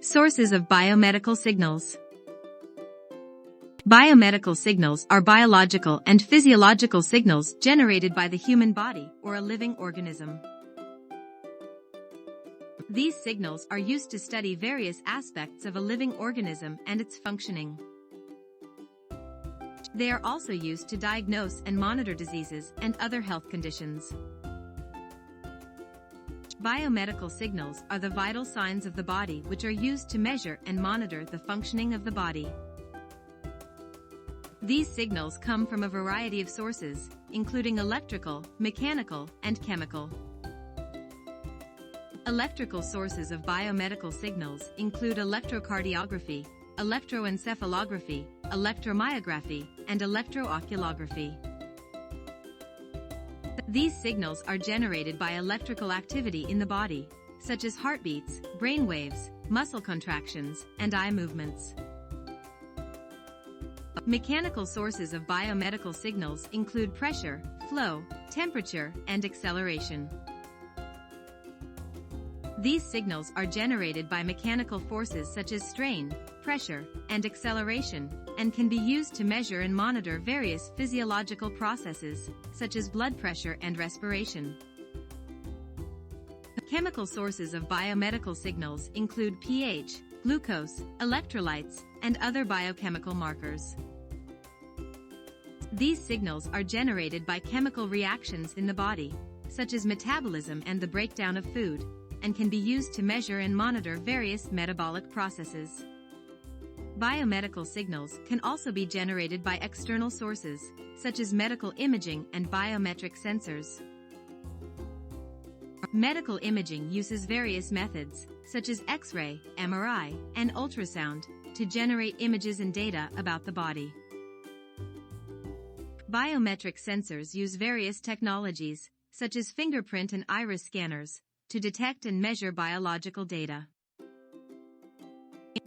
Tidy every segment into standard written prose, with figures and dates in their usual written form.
Sources of biomedical signals. Biomedical signals are biological and physiological signals generated by the human body or a living organism. These signals are used to study various aspects of a living organism and its functioning. They are also used to diagnose and monitor diseases and other health conditions. Biomedical signals are the vital signs of the body which are used to measure and monitor the functioning of the body. These signals come from a variety of sources, including electrical, mechanical, and chemical. Electrical sources of biomedical signals include electrocardiography, electroencephalography, electromyography, and electrooculography. These signals are generated by electrical activity in the body, such as heartbeats, brain waves, muscle contractions, and eye movements. Mechanical sources of biomedical signals include pressure, flow, temperature, and acceleration. These signals are generated by mechanical forces such as strain, pressure, and acceleration, and can be used to measure and monitor various physiological processes, such as blood pressure and respiration. Chemical sources of biomedical signals include pH, glucose, electrolytes, and other biochemical markers. These signals are generated by chemical reactions in the body, such as metabolism and the breakdown of food, and can be used to measure and monitor various metabolic processes. Biomedical signals can also be generated by external sources, such as medical imaging and biometric sensors. Medical imaging uses various methods, such as X-ray, MRI, and ultrasound, to generate images and data about the body. Biometric sensors use various technologies, such as fingerprint and iris scanners, to detect and measure biological data.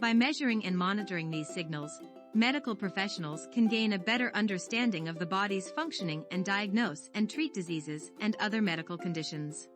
By measuring and monitoring these signals, medical professionals can gain a better understanding of the body's functioning and diagnose and treat diseases and other medical conditions.